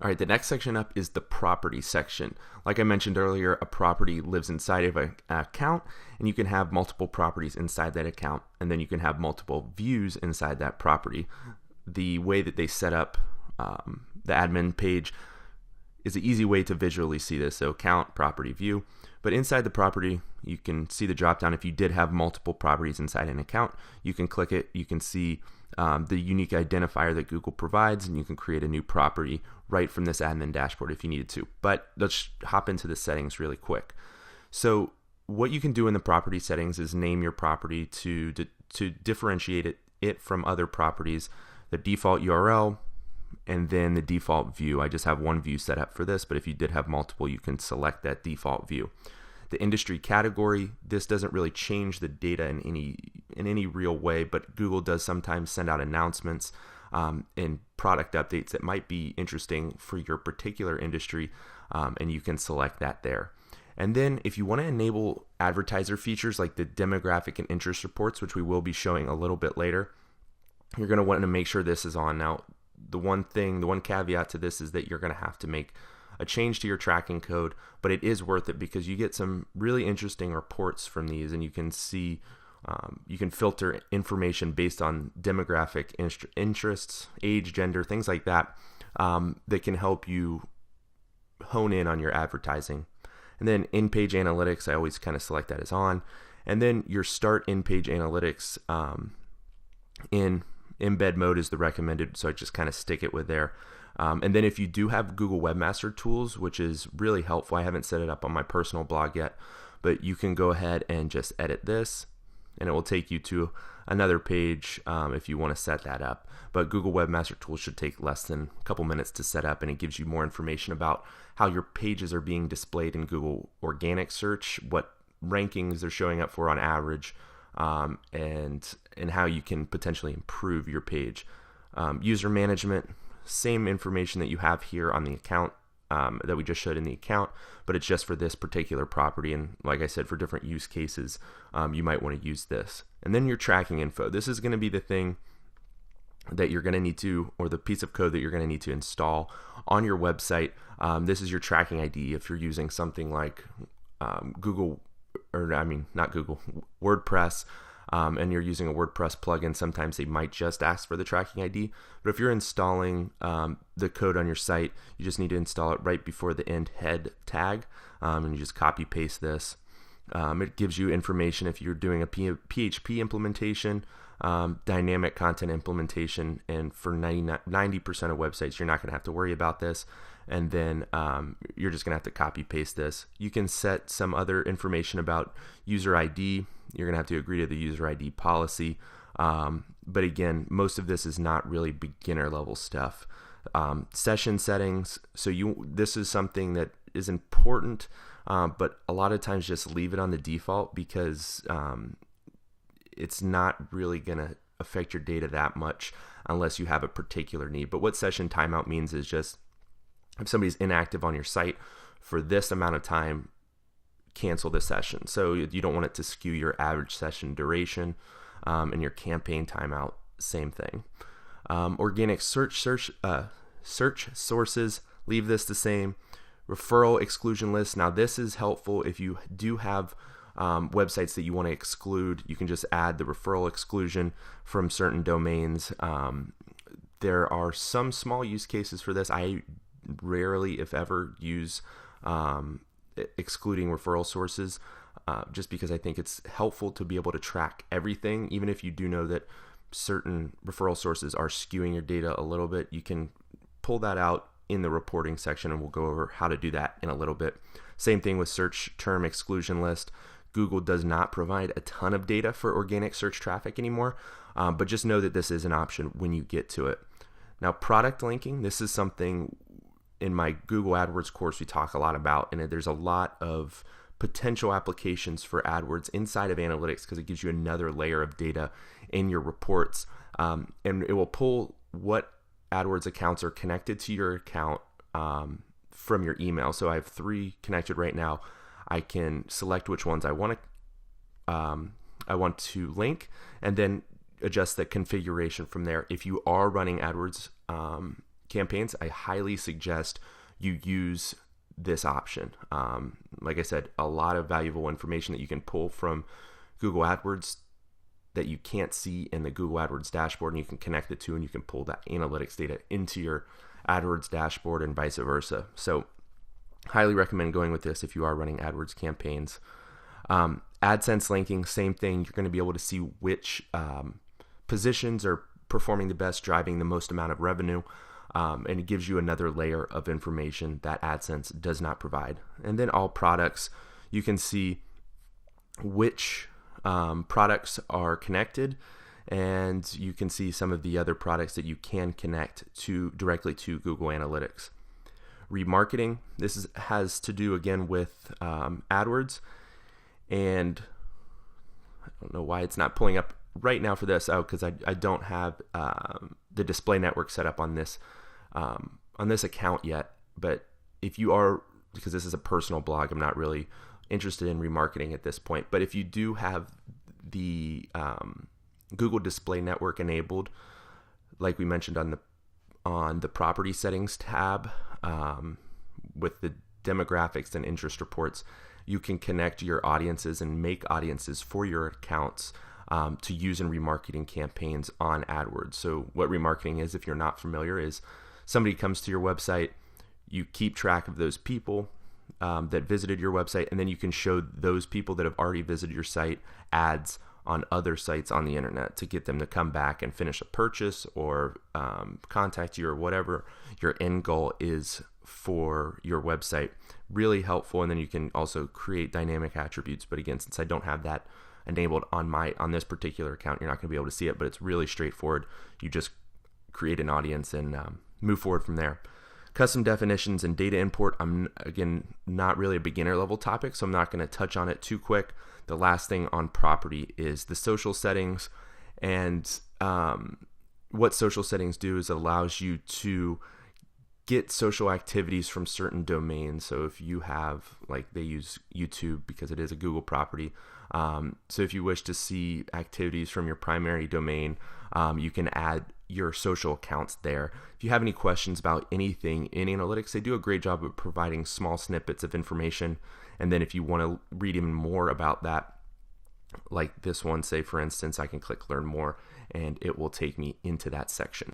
All right, the next section up is the property section. Like I mentioned earlier, a property lives inside of an account, and you can have multiple properties inside that account, and then you can have multiple views inside that property. The way that they set up the admin page is an easy way to visually see this. So account, property, view. But inside the property, you can see the drop down. If you did have multiple properties inside an account, you can click it. You can see the unique identifier that Google provides, and you can create a new property right from this admin dashboard if you needed to. But let's hop into the settings really quick. So what you can do in the property settings is name your property to differentiate it from other properties, the default URL, and then the default view. I just have one view set up for this, but if you did have multiple, you can select that default view. The industry category, this doesn't really change the data in any real way, but Google does sometimes send out announcements and product updates that might be interesting for your particular industry, and you can select that there. And then if you want to enable advertiser features like the demographic and interest reports, which we will be showing a little bit later, you're going to want to make sure this is on. Now, the one caveat to this is that you're going to have to make a change to your tracking code, but it is worth it because you get some really interesting reports from these, and you can see, you can filter information based on demographic interests, age, gender, things like that, that can help you hone in on your advertising. And then in-page analytics, I always kind of select that as on. And then your start in-page analytics in embed mode is the recommended, so I just kind of stick it with there. And then if you do have Google Webmaster Tools, which is really helpful, I haven't set it up on my personal blog yet, but you can go ahead and just edit this, and it will take you to another page if you want to set that up. But Google Webmaster Tools should take less than a couple minutes to set up, and it gives you more information about how your pages are being displayed in Google organic search, what rankings they're showing up for on average, and how you can potentially improve your page. User management, same information that you have here on the account that we just showed in the account, but it's just for this particular property. And like I said, for different use cases, you might want to use this. And then your tracking info. This is going to be the thing that you're going to need to, or the piece of code that you're going to need to install on your website. This is your tracking ID if you're using something like WordPress, and you're using a WordPress plugin. Sometimes they might just ask for the tracking ID, but if you're installing the code on your site, you just need to install it right before the end head tag, and you just copy paste this. It gives you information if you're doing a PHP implementation, dynamic content implementation, and for 90% of websites, you're not going to have to worry about this. And then you're just going to have to copy paste this. You can set some other information about user ID. You're going to have to agree to the user ID policy. But again, most of this is not really beginner level stuff. Session settings. So this is something that is important, but a lot of times just leave it on the default because it's not really going to affect your data that much unless you have a particular need. But what session timeout means is just if somebody's inactive on your site for this amount of time, cancel the session. So you don't want it to skew your average session duration, and your campaign timeout, same thing. Organic search sources, leave this the same. Referral exclusion list. Now this is helpful if you do have websites that you want to exclude. You can just add the referral exclusion from certain domains. There are some small use cases for this. I rarely, if ever, use excluding referral sources, just because I think it's helpful to be able to track everything. Even if you do know that certain referral sources are skewing your data a little bit, you can pull that out in the reporting section, and we'll go over how to do that in a little bit. Same thing with search term exclusion list. Google does not provide a ton of data for organic search traffic anymore, but just know that this is an option when you get to it. Now, product linking, this is something in my Google AdWords course we talk a lot about, and there's a lot of potential applications for AdWords inside of analytics because it gives you another layer of data in your reports, and it will pull what AdWords accounts are connected to your account from your email. So I have 3 connected right now. I can select which ones I want to link, and then adjust the configuration from there. If you are running AdWords campaigns, I highly suggest you use this option. Like I said, a lot of valuable information that you can pull from Google AdWords that you can't see in the Google AdWords dashboard, and you can connect the two, and you can pull that analytics data into your AdWords dashboard and vice versa. So highly recommend going with this if you are running AdWords campaigns. AdSense linking, same thing. You're going to be able to see which positions are performing the best, driving the most amount of revenue, and it gives you another layer of information that AdSense does not provide. And then all products, you can see which products are connected, and you can see some of the other products that you can connect to directly to Google Analytics. Remarketing, has to do again with AdWords, and I don't know why it's not pulling up right now for this, because I don't have the display network set up on this account yet. But if you are, because this is a personal blog, I'm not really interested in remarketing at this point. But if you do have the Google Display Network enabled, like we mentioned on the property settings tab, with the demographics and interest reports, you can connect your audiences and make audiences for your accounts to use in remarketing campaigns on AdWords. So what remarketing is, if you're not familiar, is somebody comes to your website, you keep track of those people that visited your website, and then you can show those people that have already visited your site ads on other sites on the internet to get them to come back and finish a purchase or contact you, or whatever your end goal is for your website. Really helpful. And then you can also create dynamic attributes, but again, since I don't have that enabled on this particular account, you're not going to be able to see it, but it's really straightforward. You just create an audience and move forward from there. Custom definitions and data import, I'm again not really a beginner level topic, so I'm not going to touch on it too quick. The last thing on property is the social settings, and what social settings do is it allows you to get social activities from certain domains. So if you have, like, they use YouTube because it is a Google property. So if you wish to see activities from your primary domain, you can add your social accounts there. If you have any questions about anything in analytics, they do a great job of providing small snippets of information. And then if you want to read even more about that, like this one, say for instance, I can click learn more and it will take me into that section.